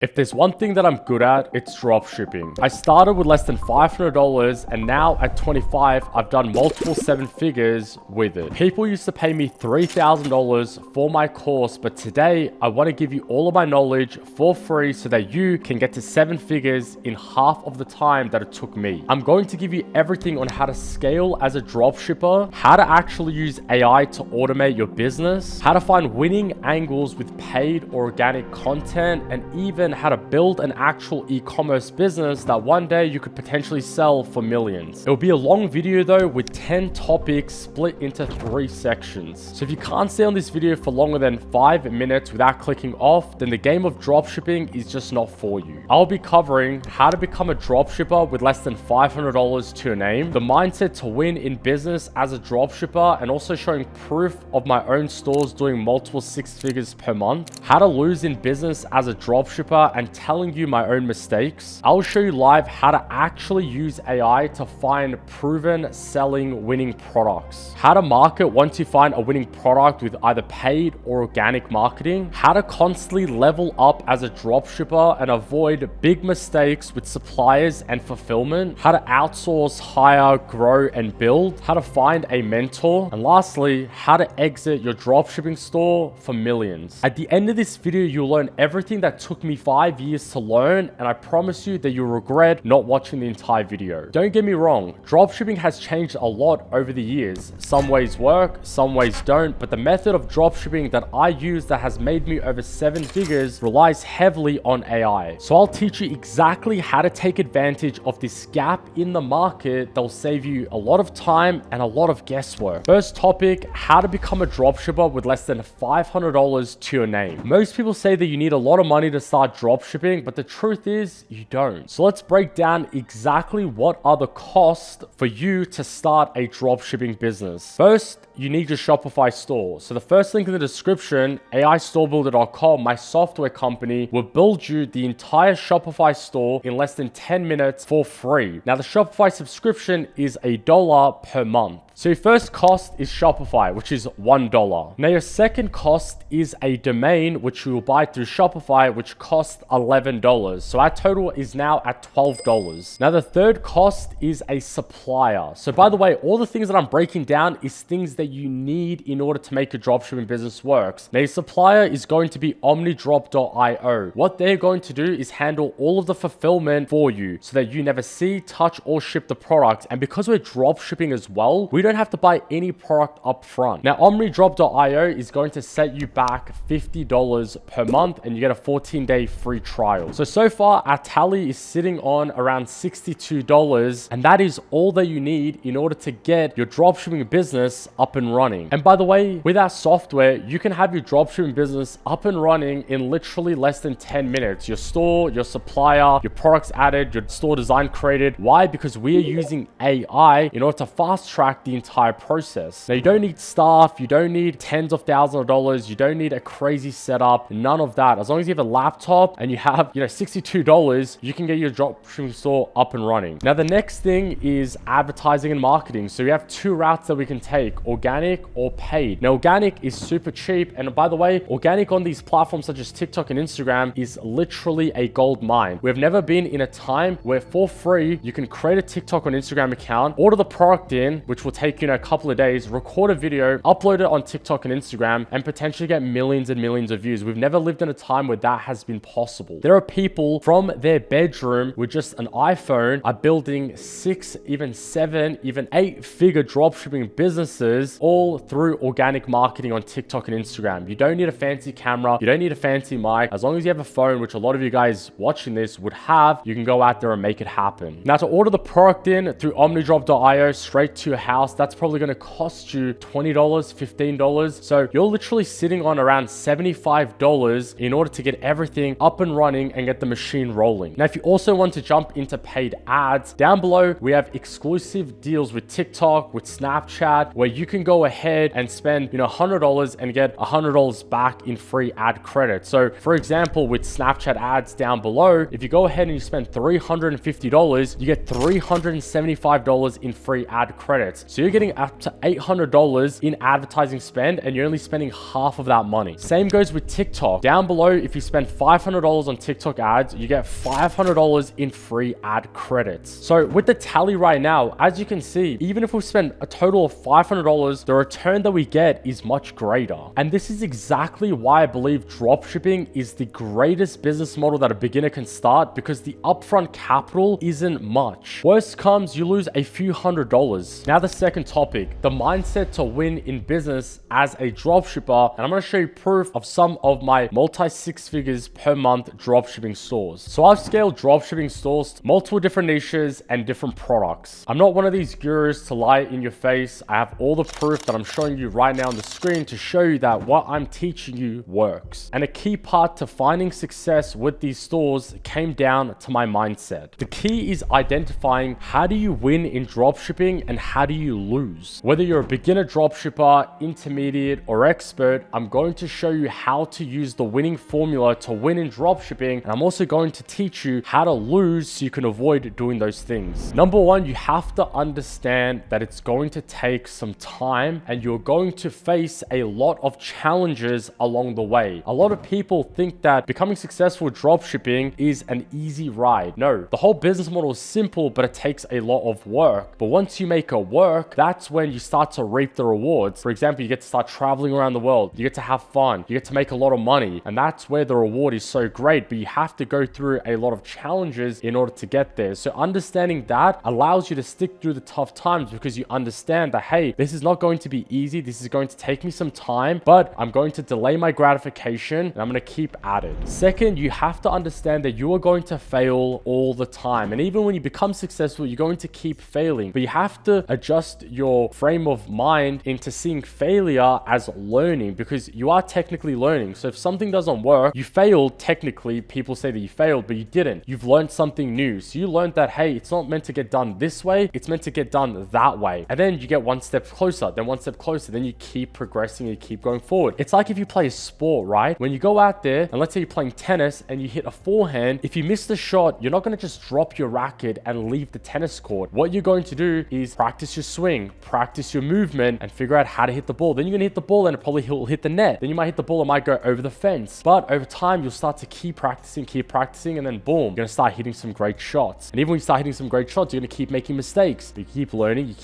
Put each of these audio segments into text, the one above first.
If there's one thing that I'm good at, it's dropshipping. I started with less than $500 and now at 25, I've done multiple seven figures with it. People used to pay me $3,000 for my course, but today I want to give you all of my knowledge for free so that you can get to seven figures in half of the time that it took me. I'm going to give you everything on how to scale as a dropshipper, how to actually use AI to automate your business, how to find winning angles with paid or organic content, and even how to build an actual e-commerce business that one day you could potentially sell for millions. It will be a long video though with 10 topics split into 3 sections. So if you can't stay on this video for longer than 5 minutes without clicking off, then the game of dropshipping is just not for you. I'll be covering how to become a dropshipper with less than $500 to your name, the mindset to win in business as a dropshipper, and also showing proof of my own stores doing multiple 6 figures per month, how to lose in business as a dropshipper, and telling you my own mistakes. I'll show you live how to actually use AI to find proven selling winning products, how to market once you find a winning product with either paid or organic marketing, how to constantly level up as a dropshipper and avoid big mistakes with suppliers and fulfillment, how to outsource, hire, grow, and build, how to find a mentor, and lastly, how to exit your dropshipping store for millions. At the end of this video, you'll learn everything that took me 5 years to learn, and I promise you that you'll regret not watching the entire video. Don't get me wrong, dropshipping has changed a lot over the years. Some ways work, some ways don't, but the method of dropshipping that I use that has made me over 7 figures relies heavily on AI. So I'll teach you exactly how to take advantage of this gap in the market that will save you a lot of time and a lot of guesswork. First topic, how to become a dropshipper with less than $500 to your name. Most people say that you need a lot of money to start dropshipping, but the truth is you don't. So let's break down exactly what are the costs for you to start a dropshipping business. First, you need your Shopify store. So the first link in the description, AIstorebuilder.com, my software company, will build you the entire Shopify store in less than 10 minutes for free. Now the Shopify subscription is $1 per month. So your first cost is Shopify, which is $1. Now your second cost is a domain, which you will buy through Shopify, which costs $11. So our total is now at $12. Now the third cost is a supplier. So by the way, all the things that I'm breaking down is things that you need in order to make your dropshipping business work. Now your supplier is going to be omnidrop.io. What they're going to do is handle all of the fulfillment for you so that you never see, touch, or ship the product. And because we're dropshipping as well, we don't have to buy any product up front. Now, omnidrop.io is going to set you back $50 per month and you get a 14-day free trial. So far, our tally is sitting on around $62, and that is all that you need in order to get your dropshipping business up and running. And by the way, with our software, you can have your dropshipping business up and running in literally less than 10 minutes. Your store, your supplier, your products added, your store design created. Why? Because we are using AI in order to fast track the entire process. Now you don't need staff, you don't need tens of thousands of dollars, you don't need a crazy setup, none of that. As long as you have a laptop and you have, $62, you can get your dropshipping store up and running. Now the next thing is advertising and marketing. So we have 2 routes that we can take, organic or paid. Now organic is super cheap, and by the way, organic on these platforms such as TikTok and Instagram is literally a gold mine. We've never been in a time where for free you can create a TikTok or Instagram account, order the product in, which will take a couple of days, record a video, upload it on TikTok and Instagram, and potentially get millions and millions of views. We've never lived in a time where that has been possible. There are people from their bedroom with just an iPhone are building 6, even 7, even 8-figure dropshipping businesses all through organic marketing on TikTok and Instagram. You don't need a fancy camera. You don't need a fancy mic. As long as you have a phone, which a lot of you guys watching this would have, you can go out there and make it happen. Now to order the product in through omnidrop.io straight to your house, that's probably going to cost you $20, $15. So you're literally sitting on around $75 in order to get everything up and running and get the machine rolling. Now, if you also want to jump into paid ads, down below, we have exclusive deals with TikTok, with Snapchat, where you can go ahead and spend, $100 and get $100 back in free ad credit. So for example, with Snapchat ads down below, if you go ahead and you spend $350, you get $375 in free ad credits. So So you're getting up to $800 in advertising spend, and you're only spending half of that money. Same goes with TikTok. Down below, if you spend $500 on TikTok ads, you get $500 in free ad credits. So with the tally right now, as you can see, even if we spend a total of $500, the return that we get is much greater. And this is exactly why I believe dropshipping is the greatest business model that a beginner can start, because the upfront capital isn't much. Worst comes, you lose a few $100s. Now the second topic, the mindset to win in business as a dropshipper. And I'm going to show you proof of some of my multi-six figures per month dropshipping stores. So I've scaled dropshipping stores to multiple different niches and different products. I'm not one of these gurus to lie in your face. I have all the proof that I'm showing you right now on the screen to show you that what I'm teaching you works. And a key part to finding success with these stores came down to my mindset. The key is identifying how do you win in dropshipping and how do you lose. Whether you're a beginner dropshipper, intermediate, or expert, I'm going to show you how to use the winning formula to win in dropshipping. And I'm also going to teach you how to lose so you can avoid doing those things. Number one, you have to understand that it's going to take some time and you're going to face a lot of challenges along the way. A lot of people think that becoming successful with dropshipping is an easy ride. No, the whole business model is simple, but it takes a lot of work. But once you make it work, that's when you start to reap the rewards. For example, you get to start traveling around the world. You get to have fun. You get to make a lot of money. And that's where the reward is so great. But you have to go through a lot of challenges in order to get there. So understanding that allows you to stick through the tough times, because you understand that, hey, this is not going to be easy. This is going to take me some time, but I'm going to delay my gratification and I'm going to keep at it. Second, you have to understand that you are going to fail all the time. And even when you become successful, you're going to keep failing, but you have to adjust your frame of mind into seeing failure as learning, because you are technically learning. So if something doesn't work, you failed. Technically, people say that you failed, but you didn't. You've learned something new. So you learned that, hey, it's not meant to get done this way. It's meant to get done that way. And then you get one step closer, then one step closer, then you keep progressing and you keep going forward. It's like if you play a sport, right? When you go out there and let's say you're playing tennis and you hit a forehand, if you miss the shot, you're not going to just drop your racket and leave the tennis court. What you're going to do is practice your swing, practice your movement, and figure out how to hit the ball. Then you're going to hit the ball and it probably will hit the net. Then you might hit the ball, it might go over the fence. But over time, you'll start to keep practicing, and then boom, you're going to start hitting some great shots. And even when you start hitting some great shots, you're going to keep making mistakes. You keep learning, you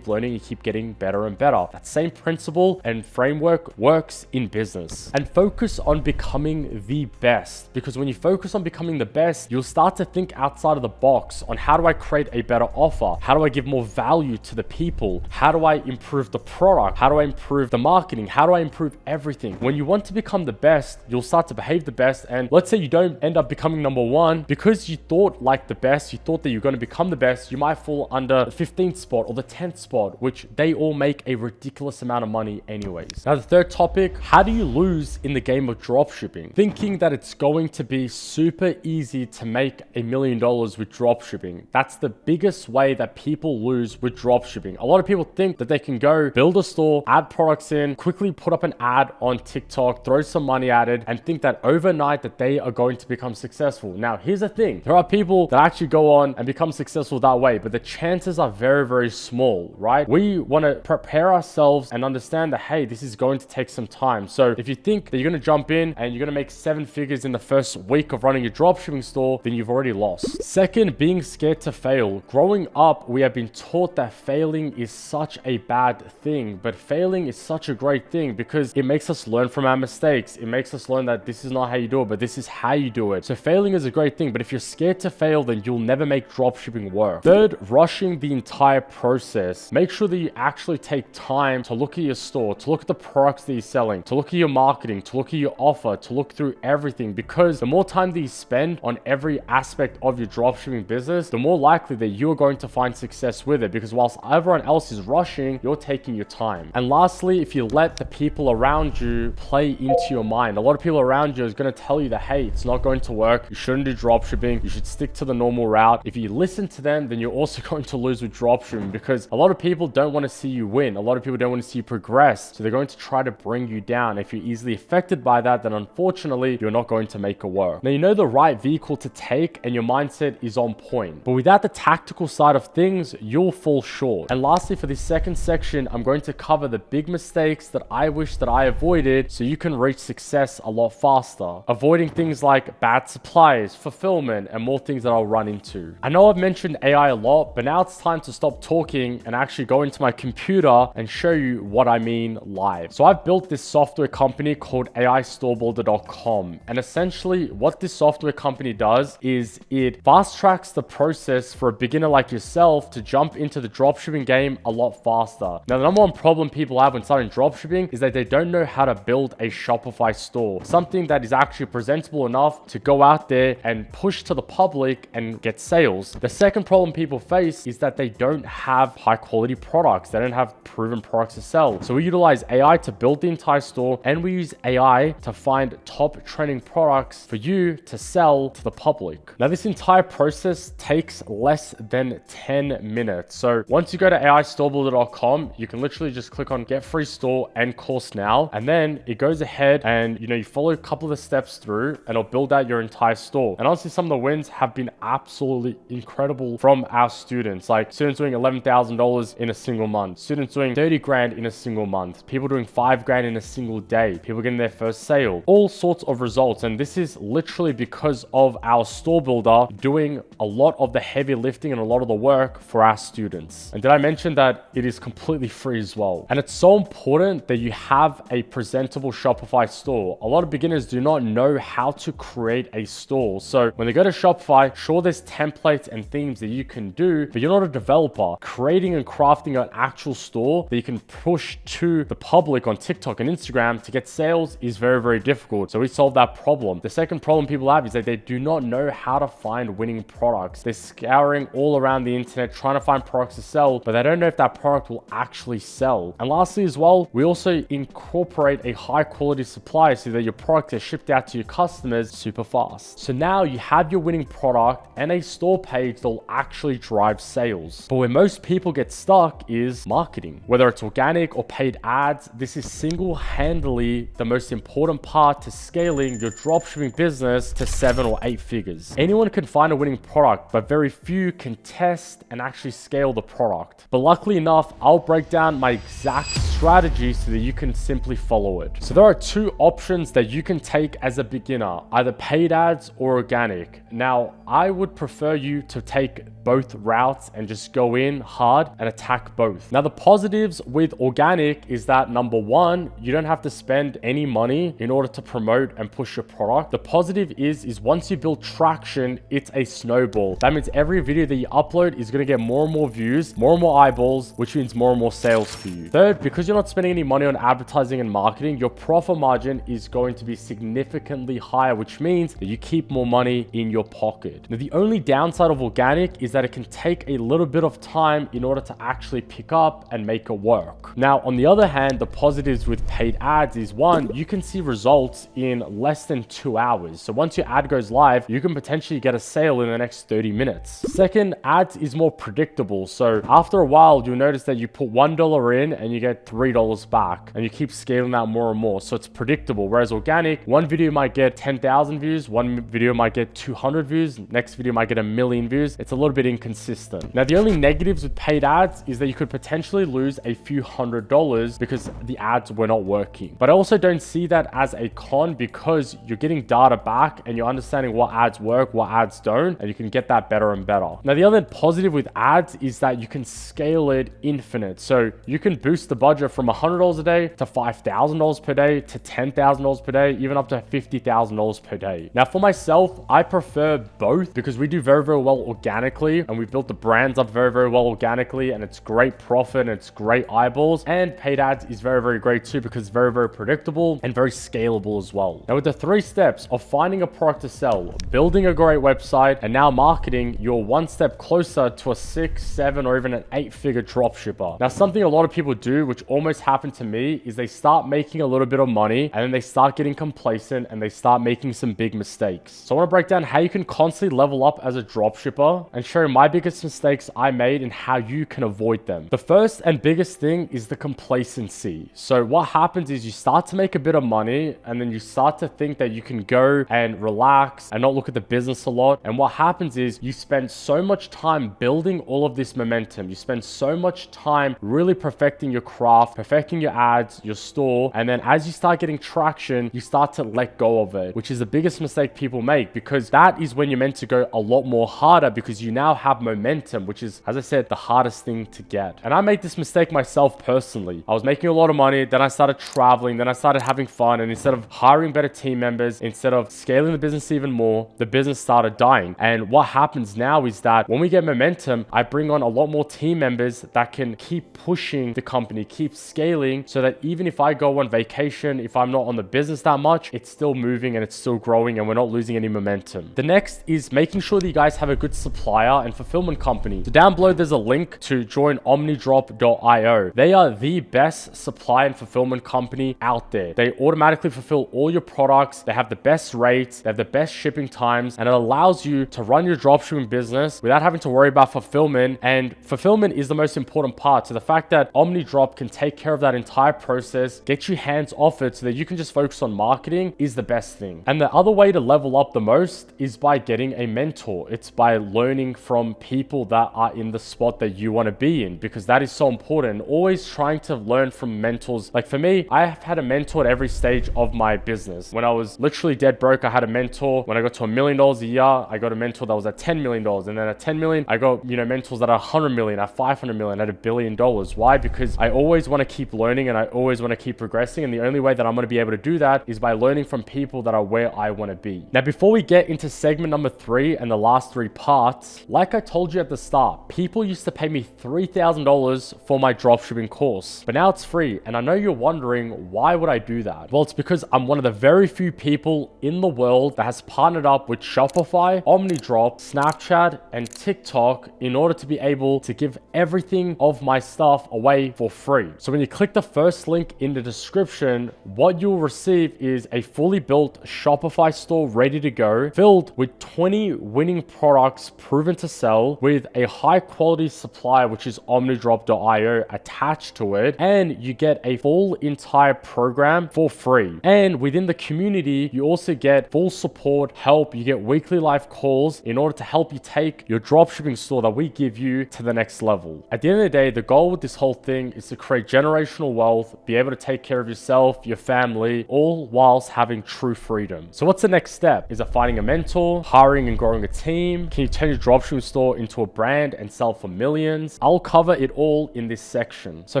keep getting better and better. That same principle and framework works in business. And focus on becoming the best, because when you focus on becoming the best, you'll start to think outside of the box on how do I create a better offer? How do I give more value to the people? How do I improve the product? How do I improve the marketing? How do I improve everything? When you want to become the best, you'll start to behave the best. And let's say you don't end up becoming number one because you thought like the best, you thought that you're going to become the best, you might fall under the 15th spot or the 10th spot, which they all make a ridiculous amount of money anyways. Now the third topic, how do you lose in the game of dropshipping? Thinking that it's going to be super easy to make $1 million with dropshipping. That's the biggest way that people lose with dropshipping. A lot of people think that they can go build a store, add products in, quickly put up an ad on TikTok, throw some money at it, and think that overnight that they are going to become successful. Now, here's the thing. There are people that actually go on and become successful that way, but the chances are very, very small, right? We want to prepare ourselves and understand that, hey, this is going to take some time. So if you think that you're going to jump in and you're going to make 7 figures in the first week of running your dropshipping store, then you've already lost. Second, being scared to fail. Growing up, we have been taught that failing is such a bad thing, but failing is such a great thing because it makes us learn from our mistakes. It makes us learn that this is not how you do it, but this is how you do it. So failing is a great thing, but if you're scared to fail, then you'll never make dropshipping work. Third, rushing the entire process. Make sure that you actually take time to look at your store, to look at the products that you're selling, to look at your marketing, to look at your offer, to look through everything, because the more time that you spend on every aspect of your dropshipping business, the more likely that you're going to find success with it, because whilst everyone else is rushing, you're taking your time. And lastly, if you let the people around you play into your mind, a lot of people around you is going to tell you that, hey, it's not going to work. You shouldn't do dropshipping. You should stick to the normal route. If you listen to them, then you're also going to lose with dropshipping, because a lot of people don't want to see you win. A lot of people don't want to see you progress. So they're going to try to bring you down. If you're easily affected by that, then unfortunately, you're not going to make it work. Now, you know the right vehicle to take and your mindset is on point. But without the tactical side of things, you'll fall short. And lastly, lastly, for this second section, I'm going to cover the big mistakes that I wish that I avoided so you can reach success a lot faster. Avoiding things like bad supplies, fulfillment, and more things that I'll run into. I know I've mentioned AI a lot, but now it's time to stop talking and actually go into my computer and show you what I mean live. So I've built this software company called AIStorebuilder.com. And essentially what this software company does is it fast tracks the process for a beginner like yourself to jump into the dropshipping game a lot faster. Now, the number one problem people have when starting dropshipping is that they don't know how to build a Shopify store, something that is actually presentable enough to go out there and push to the public and get sales. The second problem people face is that they don't have high quality products. They don't have proven products to sell. So we utilize AI to build the entire store, and we use AI to find top trending products for you to sell to the public. Now, this entire process takes less than 10 minutes. So once you go to AIStorebuilder.com, you can literally just click on get free store and course now. And then it goes ahead and, you follow a couple of the steps through and it'll build out your entire store. And honestly, some of the wins have been absolutely incredible from our students. Like students doing $11,000 in a single month, students doing 30 grand in a single month, people doing 5 grand in a single day, people getting their first sale, all sorts of results. And this is literally because of our store builder doing a lot of the heavy lifting and a lot of the work for our students. And did I mention that it is completely free as well? And it's so important that you have a presentable Shopify store. A lot of beginners do not know how to create a store. So when they go to Shopify, sure, there's templates and themes that you can do, but you're not a developer. Creating and crafting an actual store that you can push to the public on TikTok and Instagram to get sales is very, very difficult. So we solved that problem. The second problem people have is that they do not know how to find winning products. They're scouring all around the internet trying to find products to sell, but they don't know if that product will actually sell. And lastly as well, we also incorporate a high quality supply so that your products are shipped out to your customers super fast. So now you have your winning product and a store page that will actually drive sales. But where most people get stuck is marketing. Whether it's organic or paid ads, this is single-handedly the most important part to scaling your dropshipping business to 7 or 8 figures. Anyone can find a winning product, but very few can test and actually scale the product. But luckily enough, I'll break down my exact strategy so that you can simply follow it. So there are 2 options that you can take as a beginner, either paid ads or organic. Now, I would prefer you to take both routes and just go in hard and attack both. Now, the positives with organic is that number one, you don't have to spend any money in order to promote and push your product. The positive is once you build traction, it's a snowball. That means every video that you upload is going to get more and more views, more and more eyeballs, which means more and more sales for you. Third, because you're not spending any money on advertising and marketing, your profit margin is going to be significantly higher, which means that you keep more money in your pocket. Now, the only downside of organic is that it can take a little bit of time in order to actually pick up and make it work. Now, on the other hand, the positives with paid ads is one, you can see results in less than 2 hours. So once your ad goes live, you can potentially get a sale in the next 30 minutes. Second, ads is more predictable. So after a while, you'll notice that you put $1 in and you get $3 back, and you keep scaling that more and more. So it's predictable. Whereas organic, one video might get 10,000 views, one video might get 200 views, next video might get 1,000,000 views. It's a little bit inconsistent. Now, the only negatives with paid ads is that you could potentially lose a few $100s because the ads were not working. But I also don't see that as a con because you're getting data back and you're understanding what ads work, what ads don't, and you can get that better and better. Now, the other positive with ads is that you can scale it infinite. So you can boost the budget from $100 a day to $5,000 per day to $10,000 per day, even up to $50,000 per day. Now, for myself, I prefer both because we do very, very well organically, and we built the brands up very, very well organically, and it's great profit and it's great eyeballs. And paid ads is very, very great too because it's very, very predictable and very scalable as well. Now, with the 3 steps of finding a product to sell, building a great website, and now marketing, you're one step closer to a 6, 7, or even an 8-figure dropshipper. Now, something a lot of people do, which almost happened to me, is they start making a little bit of money and then they start getting complacent and they start making some big mistakes. So I want to break down how you can constantly level up as a dropshipper and show my biggest mistakes I made and how you can avoid them. The first and biggest thing is the complacency. So what happens is you start to make a bit of money and then you start to think that you can go and relax and not look at the business a lot. And what happens is you spend so much time building all of this momentum. You spend so so much time really perfecting your craft, perfecting your ads, your store. And then as you start getting traction, you start to let go of it, which is the biggest mistake people make, because that is when you're meant to go a lot more harder, because you now have momentum, which is, as I said, the hardest thing to get. And I made this mistake myself personally. I was making a lot of money, then I started traveling, then I started having fun, and instead of hiring better team members, instead of scaling the business even more, the business started dying. And what happens now is that when we get momentum, I bring on a lot more team members that can keep pushing the company, keep scaling, so that even if I go on vacation, if I'm not on the business that much, it's still moving and it's still growing and we're not losing any momentum. The next is making sure that you guys have a good supplier and fulfillment company. So down below, there's a link to join omnidrop.io. They are the best supply and fulfillment company out there. They automatically fulfill all your products. They have the best rates. They have the best shipping times, and it allows you to run your dropshipping business without having to worry about fulfillment. And fulfillment is the most important part. So the fact that OmniDrop can take care of that entire process, get you hands off it so that you can just focus on marketing, is the best thing. And the other way to level up the most is by getting a mentor. It's by learning from people that are in the spot that you want to be in, because that is so important. Always trying to learn from mentors. Like for me, I have had a mentor at every stage of my business. When I was literally dead broke, I had a mentor. When I got to $1 million a year, I got a mentor that was at $10 million. And then at 10 million, I got, mentors that are 100 million, at 500 million, at $1 billion. Why? Because I always want to keep learning and I always want to keep progressing. And the only way that I'm going to be able to do that is by learning from people that are where I want to be. Now, before we get into segment number 3 and the last 3 parts, like I told you at the start, people used to pay me $3,000 for my dropshipping course, but now it's free. And I know you're wondering, why would I do that? Well, it's because I'm one of the very few people in the world that has partnered up with Shopify, OmniDrop, Snapchat, and TikTok in order to be able to give everything of my stuff away for free. So when you click the first link in the description, what you'll receive is a fully built Shopify store ready to go, filled with 20 winning products proven to sell, with a high quality supply, which is omnidrop.io, attached to it. And you get a full entire program for free. And within the community, you also get full support, help. You get weekly live calls in order to help you take your dropshipping store that we give you to the next level. At the end of the day, the goal with this whole thing is to create generational wealth, be able to take care of yourself, your family, all whilst having true freedom. So what's the next step? Is it finding a mentor, hiring and growing a team? Can you turn your dropshipping store into a brand and sell for millions? I'll cover it all in this section. So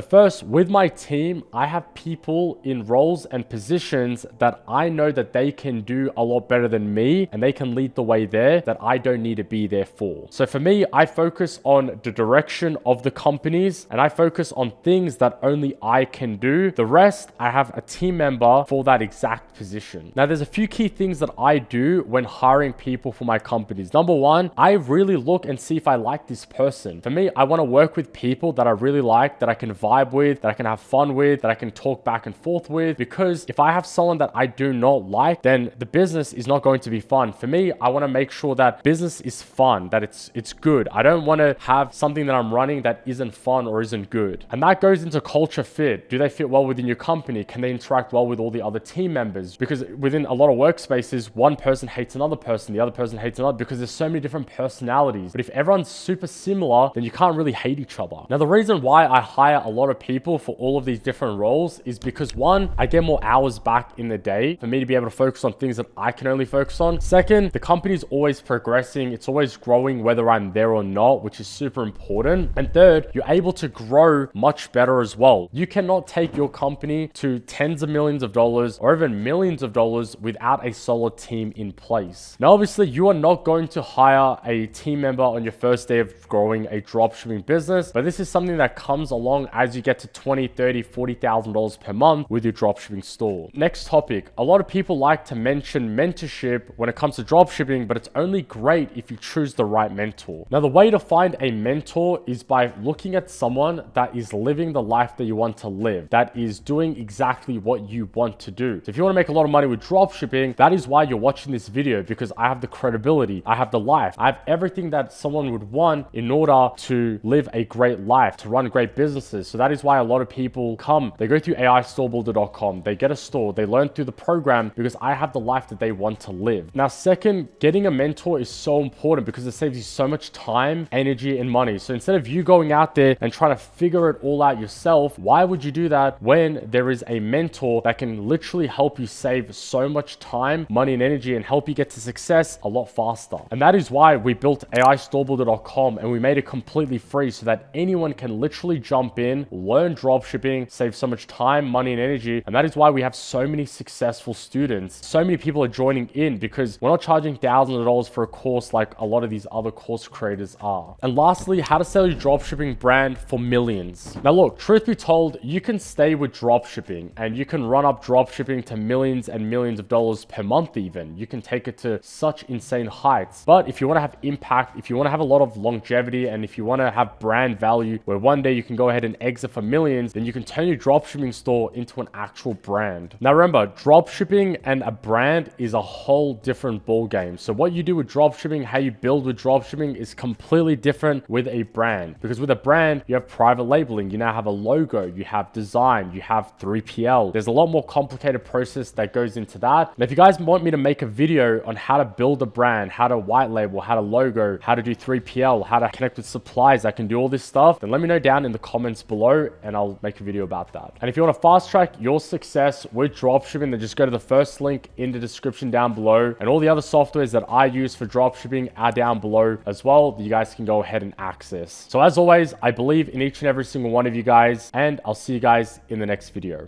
first, with my team, I have people in roles and positions that I know that they can do a lot better than me, and they can lead the way there that I don't need to be there for. So for me, I focus on the direction of the companies, and I focus on things that only I can do. The rest, I have a team member for that exact position. Now, there's a few key things that I do when hiring people for my companies. Number one, I really look and see if I like this person. For me, I want to work with people that I really like, that I can vibe with, that I can have fun with, that I can talk back and forth with. Because if I have someone that I do not like, then the business is not going to be fun. For me, I want to make sure that business is fun, that it's good. I don't want to have something that I'm running that isn't fun or isn't good. And that goes into culture fit. Do they fit well within your company? Can they interact well with all the other team members? Because within a lot of workspaces, one person hates another person, the other person hates another, because there's so many different personalities. But if everyone's super similar, then you can't really hate each other. Now, the reason why I hire a lot of people for all of these different roles is because, one, I get more hours back in the day for me to be able to focus on things that I can only focus on. Second, the company is always progressing. It's always growing whether I'm there or not, which is super important. And third, you're able to grow much better as well. You cannot take your company to tens of millions of dollars or even millions of dollars without a solid team in place. Now, obviously, you are not going to hire a team member on your first day of growing a dropshipping business, but this is something that comes along as you get to $20,000, $30,000, $40,000 per month with your dropshipping store. Next topic. A lot of people like to mention mentorship when it comes to dropshipping, but it's only great if you choose the right mentor. Now, the way to find a mentor is by looking at someone that is living the life that you want to live, that is doing exactly what you want to do. So if you want to make a lot of money with dropshipping, that is why you're watching this video, because I have the credibility, I have the life, I have everything that someone would want in order to live a great life, to run great businesses. So that is why a lot of people come, they go through AIstorebuilder.com, they get a store, they learn through the program, because I have the life that they want to live. Now, second, getting a mentor is so important because it saves you so much time, energy, and money. So instead of you going out there and trying to figure it all out yourself. Why would you do that when there is a mentor that can literally help you save so much time, money, and energy and help you get to success a lot faster? And that is why we built AIstorebuilder.com and we made it completely free so that anyone can literally jump in, learn dropshipping, save so much time, money, and energy. And that is why we have so many successful students. So many people are joining in because we're not charging thousands of dollars for a course like a lot of these other course creators are. And lastly, how to sell your dropshipping brand for millions. Now look, truth be told, you can stay with dropshipping and you can run up dropshipping to millions and millions of dollars per month even. You can take it to such insane heights. But if you want to have impact, if you want to have a lot of longevity, and if you want to have brand value where one day you can go ahead and exit for millions, then you can turn your dropshipping store into an actual brand. Now remember, dropshipping and a brand is a whole different ball game. So what you do with dropshipping, how you build with dropshipping is completely different with a brand. Because with a brand, you have private labeling, you now have a logo, you have design, you have 3PL. There's a lot more complicated process that goes into that. And if you guys want me to make a video on how to build a brand, how to white label, how to logo, how to do 3PL, how to connect with suppliers that can do all this stuff, then let me know down in the comments below and I'll make a video about that. And if you want to fast track your success with dropshipping, then just go to the first link in the description down below, and all the other softwares that I use for dropshipping are down below as well that you guys can go ahead and access. So as always, I believe in each and every single one of you guys, and I'll see you guys in the next video.